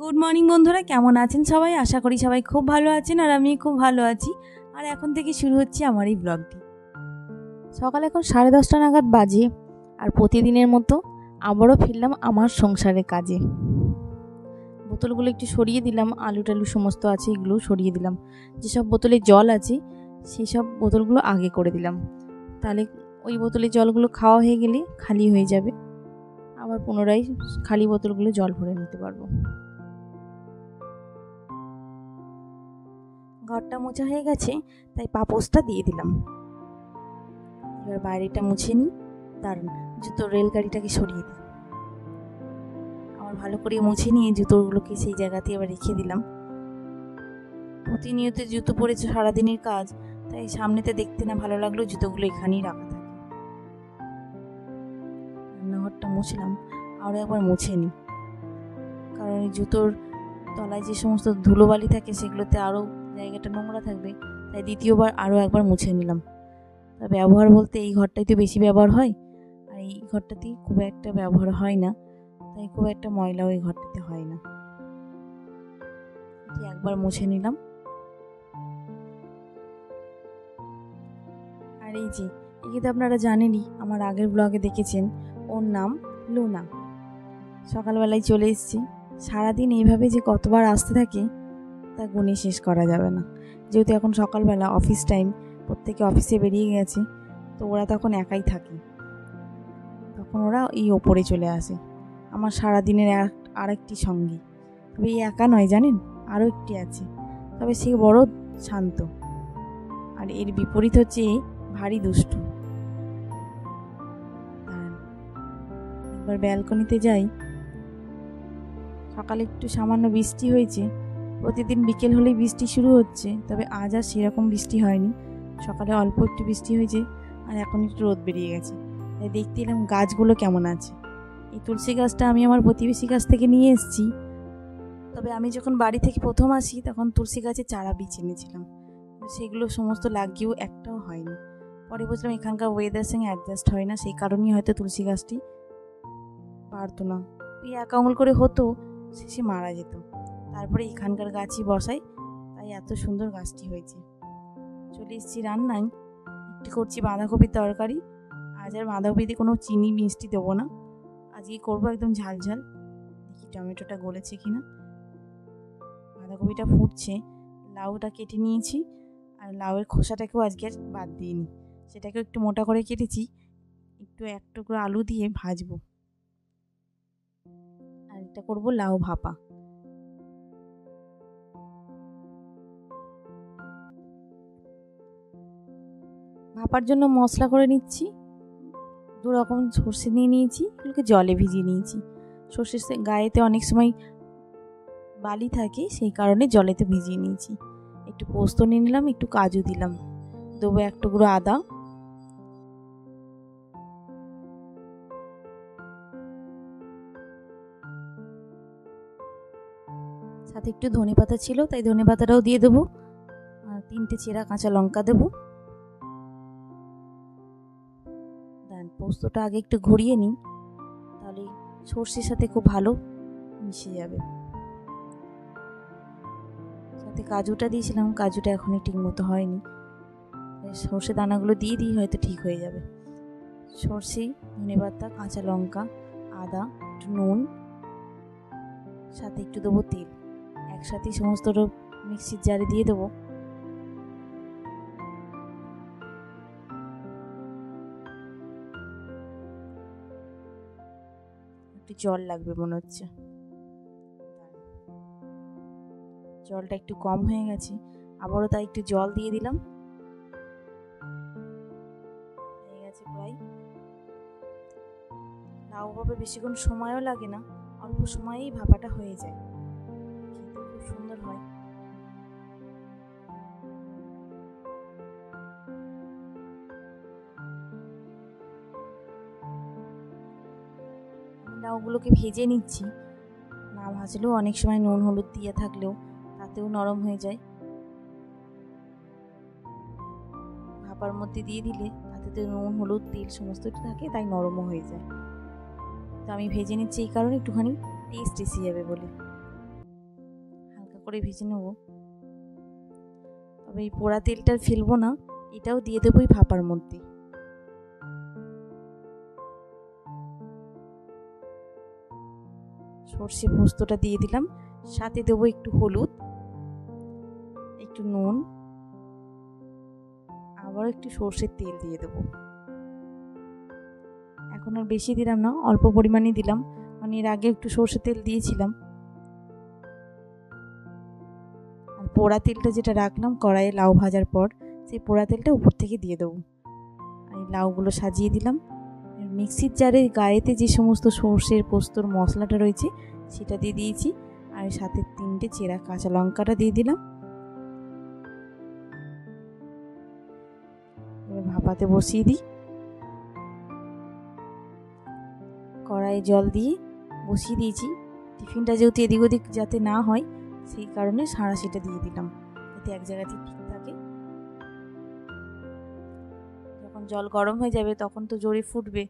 Good morning বন্ধুরা, কেমন আছেন সবাই? আশা করি সবাই খুব ভালো আছেন আর আমি খুব ভালো আছি। আর এখন থেকে শুরু হচ্ছে আমার এই ব্লগটি। সকাল এখন 10:30 নাগাদ বাজে আর প্রতিদিনের মতো আবারও ফিরলাম আমার সংসারের কাজে। বোতলগুলো একটু সরিয়ে দিলাম, আলু টালু সমস্ত আছে এগুলো সরিয়ে দিলাম। যেসব বোতলে জল আছে সেই সব বোতলগুলো আগে করে দিলাম, তাহলে ওই বোতলে জলগুলো খাওয়া হয়ে গেলে খালি হয়ে যাবে, আবার পুনরায় খালি বোতলগুলো জল ভরে নিতে পারবো। ঘরটা মোছা হয়ে গেছে, তাই পাপোশটা দিয়ে দিলাম। এবার বাইরেটা মুছে নিই। দারুণ, জুতোর রেলগাড়িটাকে সরিয়ে দিই। আমার ভালো করে মুছে নিয়ে জুতোগুলোকে সেই জায়গাতে এবার রেখে দিলাম। প্রতিনিয়ত জুতো পরেছে সারাদিনের কাজ, তাই সামনেতে দেখতে না ভালো লাগলো, জুতোগুলো এখানেই রাখা থাকে। রান্নাঘরটা মুছলাম, আরও একবার মুছে নিই, কারণ এই জুতোর তলায় যে সমস্ত ধুলোবালি থাকে সেগুলোতে আরও জায়গাটা নোংরা থাকবে, তাই দ্বিতীয়বার আরও একবার মুছে নিলাম। তা ব্যবহার বলতে এই ঘরটাই তো বেশি ব্যবহার হয়, আর এই ঘরটাতেই খুব একটা ব্যবহার হয় না, তাই খুব একটা ময়লাও এই ঘরটাতে হয় না। একবার মুছে নিলাম। আর এই যে একে তো আপনারা জানেনই, আমার আগের ব্লগে দেখেছেন, ওর নাম লুনা। সকালবেলায় চলে এসেছি। সারাদিন এইভাবে যে কতবার আসতে থাকে তা গুণে শেষ করা যাবে না। যেহেতু এখন সকালবেলা অফিস টাইম, প্রত্যেকে অফিসে বেরিয়ে গেছে, তো ওরা তখন একাই থাকে, তখন ওরা এই ওপরে চলে আসে, আমার সারাদিনের আরেকটি সঙ্গী। তবে এই একা নয় জানেন, আরও একটি আছে, তবে সে বড় শান্ত, আর এর বিপরীত হচ্ছে ভারী দুষ্টু। একবার ব্যালকনিতে যাই। সকালে একটু সামান্য বৃষ্টি হয়েছে, প্রতিদিন বিকেল হলেই বৃষ্টি শুরু হচ্ছে, তবে আজ আর সেরকম বৃষ্টি হয়নি। সকালে অল্প একটু বৃষ্টি হয়েছে, আর এখন একটু রোদ বেরিয়ে গেছে। তাই দেখতে এলাম গাছগুলো কেমন আছে। এই তুলসী গাছটা আমি আমার প্রতিবেশী গাছ থেকে নিয়ে এসেছি, তবে আমি যখন বাড়ি থেকে প্রথম আসি তখন তুলসী গাছের চারা বীজ এনেছিলাম, সেগুলো সমস্ত লাগিয়েও একটাও হয়নি। পরে বুঝলাম এখানকার ওয়েদার সঙ্গে অ্যাডজাস্ট হয় না, সেই কারণেই হয়তো তুলসী গাছটি পারতো না। এই এক আঙুল করে হতো, শেষে মারা যেত। তারপরে এখানকার গাছই বসাই, তাই এত সুন্দর গাছটি হয়েছে। চলে এসেছি রান্নায়। একটু করছি বাঁধাকপির তরকারি। আজ আর বাঁধাকপিতে কোনো চিনি মিষ্টি দেবো না, আজকে করবো একদম ঝাল ঝাল। দেখি টমেটোটা গলেছে কিনা। বাঁধাকপিটা ফুটছে, লাউটা কেটে নিয়েছি, আর লাউয়ের খোসাটাকেও আজকে বাদ দিইনি, সেটাকেও একটু মোটা করে কেটেছি। একটু এক টুকরো আলু দিয়ে ভাজবো, আর এটা করবো লাউ ভাপা। ভাপার জন্য মশলা করে নিচ্ছি। 2 রকম সর্ষে নিয়ে নিয়েছি, এগুলোকে জলে ভিজিয়ে নিয়েছি। সর্ষের গায়েতে অনেক সময় বালি থাকে, সেই কারণে জলেতে ভিজিয়ে নিয়েছি। একটু পোস্ত নিয়ে নিলাম, একটু কাজু দিলাম, দেবো 1 টুকরো আদা, সাথে একটু ধনেপাতা ছিল তাই ধনেপাতাটাও দিয়ে দেবো, আর 3টে চেরা কাঁচা লঙ্কা দেবো। পোস্তটা আগে একটু ঘুরিয়ে নিই, তাহলে সর্ষের সাথে খুব ভালো মিশে যাবে। সাথে কাজুটা দিয়েছিলাম, কাজুটা এখনই ঠিক মতো হয়নি, সর্ষে দানাগুলো দিয়ে দিই, হয়তো ঠিক হয়ে যাবে। সর্ষে, ধনেপাতা, কাঁচা লঙ্কা, আদা, একটু নুন, সাথে একটু দেবো তেল, একসাথেই সমস্তটা মিক্সির জারে দিয়ে দেবো। একটু জল লাগবে মনে হচ্ছে, জলটা একটু কম হয়ে গেছে, আবারও তাই একটু জল দিয়ে দিলাম। হয়ে গেছে প্রায়। লাউ ভাপে বেশিক্ষণ সময়ও লাগে না, অল্প সময়েই ভাপাটা হয়ে যায়, খেতে খুব সুন্দর হয়। লাউগুলোকে ভেজে নিচ্ছি, না ভাজলেও অনেক সময় নুন হলুদ দিয়ে থাকলেও তাতেও নরম হয়ে যায়। ভাপার মধ্যে দিয়ে দিলে তাতে তো নুন হলুদ তেল সমস্তটা থাকে, তাই নরমও হয়ে যায়। তো আমি ভেজে নিচ্ছি এই কারণে, একটুখানি টেস্ট এসে যাবে বলে। করে ভেজে নেব। তবে এই পোড়া তেলটা ফেলবো না, এটাও দিয়ে দেবো এই ভাপার মধ্যে। সর্ষে পোস্তটা দিয়ে দিলাম, সাথে দেবো একটু হলুদ, একটু নুন, আবার একটু সর্ষের তেল দিয়ে দেবো। এখন আর বেশি দিলাম না, অল্প পরিমাণে দিলাম, মানে এর আগে একটু সর্ষের তেল দিয়েছিলাম। আর পোড়া তেলটা যেটা রাখলাম কড়াইয়ে লাউ ভাজার পর, সেই পোড়া তেলটা উপর থেকে দিয়ে দেবো। আর এই লাউগুলো সাজিয়ে দিলাম। মিক্সির জারের গায়েতে যে সমস্ত সর্ষের পোস্তর মশলাটা রয়েছে সেটা দিয়ে দিয়েছি, আর সাথে 3টে চেরা কাঁচা লঙ্কাটা দিয়ে দিলাম। এবার ভাপাতে বসিয়ে দিই। কড়াইয়ে জল দিয়ে বসিয়ে দিয়েছি। টিফিনটা যেহেতু এদিক ওদিক যাতে না হয় সেই কারণে সাঁড়াশিটা দিয়ে দিলাম, যাতে এক জায়গাতে ঠিক থাকে। যখন জল গরম হয়ে যাবে তখন তো জোরে ফুটবে,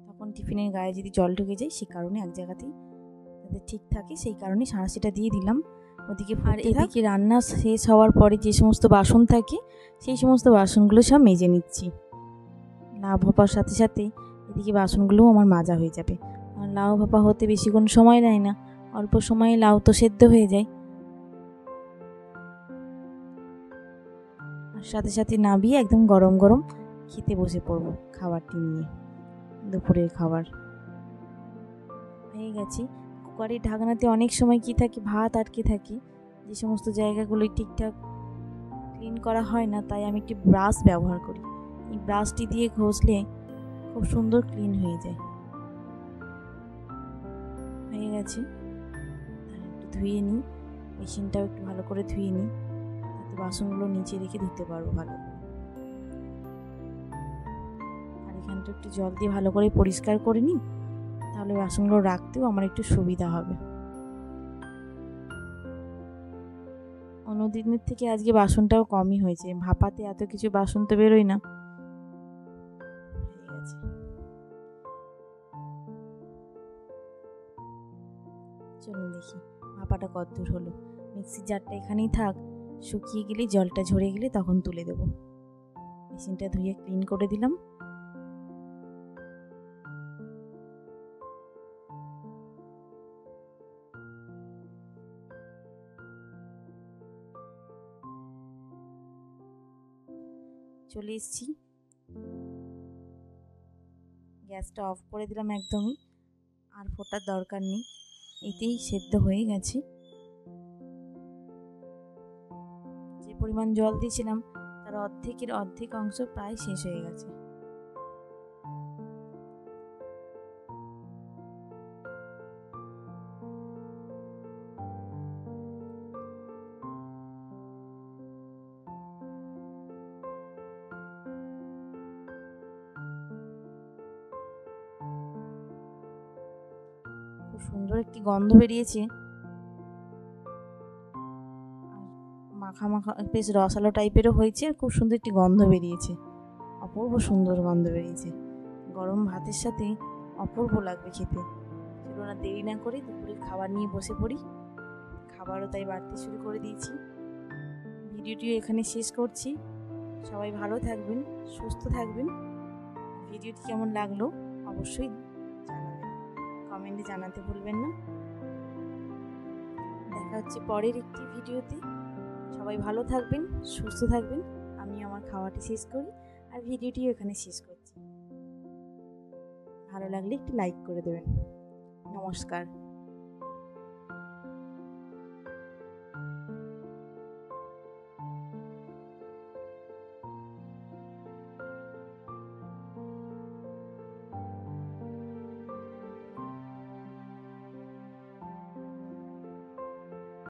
তখন টিফিনের গায়ে যদি জল ঢুকে যায় সেই কারণে এক জায়গাতেই যাতে ঠিক থাকে সেই কারণে সাঁড়াশিটা দিয়ে দিলাম। ওদিকে আর এদিকে রান্না শেষ হওয়ার পরে যে সমস্ত বাসন থাকে সেই সমস্ত বাসনগুলো সব মেজে নিচ্ছি। লাউ ভাপার সাথে সাথে এদিকে বাসনগুলোও আমার মাজা হয়ে যাবে। আর লাউ ভাপা হতে বেশিক্ষণ সময় নেয় না, অল্প সময়ে লাউ তো সেদ্ধ হয়ে যায়। আর সাথে সাথে নাবিয়ে একদম গরম গরম খেতে বসে পড়বো খাবারটি নিয়ে। দুপুরের খাবার হয়ে গেছে। কুকারের ঢাকনাতে অনেক সময় কি থাকে, ভাত আটকে থাকে, যে সমস্ত জায়গাগুলোই ঠিকঠাক ক্লিন করা হয় না, তাই আমি একটি ব্রাশ ব্যবহার করি। এই ব্রাশটি দিয়ে ঘষলে খুব সুন্দর ক্লিন হয়ে যায়। হয়ে গেছে, একটু ধুয়ে নিই, মেশিনটাও একটু ভালো করে ধুয়ে নিই, যাতে বাসনগুলো নিচে রেখে ধুতে পারবো ভালো করে। আর এখানটা একটু জল দিয়ে ভালো করে পরিষ্কার করে নিই, তাহলে বাসনগুলো রাখতেও আমার একটু সুবিধা হবে। অন্যদিনের থেকে আজকে বাসনটাও কমই হয়েছে, ভাপাতে এত কিছু বাসন তো বেরোয় না। হয়ে গেছে, চলুন দেখি ভাপাটা কতদূর হলো। মিক্সির জারটা এখানেই থাক, শুকিয়ে গেলে জলটা ঝরে গেলে তখন তুলে দেবো। মেশিনটা ধুয়ে ক্লিন করে দিলাম। চলে এসেছি, গ্যাসটা অফ করে দিলাম একদমই, আর ফোটার দরকার নেই, এতেই সেদ্ধ হয়ে গেছে। যে পরিমাণ জল দিয়েছিলাম তার অর্ধেকের অর্ধেক অংশ প্রায় শেষ হয়ে গেছে। খুব সুন্দর একটি গন্ধ বেরিয়েছে, মাখা মাখা বেশ রসালো টাইপেরও হয়েছে, আর খুব সুন্দর একটি গন্ধ বেরিয়েছে, অপূর্ব সুন্দর গন্ধ বেরিয়েছে। গরম ভাতের সাথে অপূর্ব লাগবে খেতে। চলো না দেরি না করে দুপুরে খাবার নিয়ে বসে পড়ি। খাবারও তাই বাড়তে শুরু করে দিয়েছি। ভিডিওটিও এখানে শেষ করছি। সবাই ভালো থাকবেন, সুস্থ থাকবেন। ভিডিওটি কেমন লাগলো অবশ্যই জানাবেন, কমেন্টে জানাতে ভুলবেন না। দেখা হচ্ছে পরের একটি ভিডিওতে। সবাই ভালো থাকবেন, সুস্থ থাকবেন। আমি আমার খাওয়াটি শেষ করি আর ভিডিওটিও এখানে শেষ করছি। ভালো লাগলে একটু লাইক করে দেবেন। নমস্কার।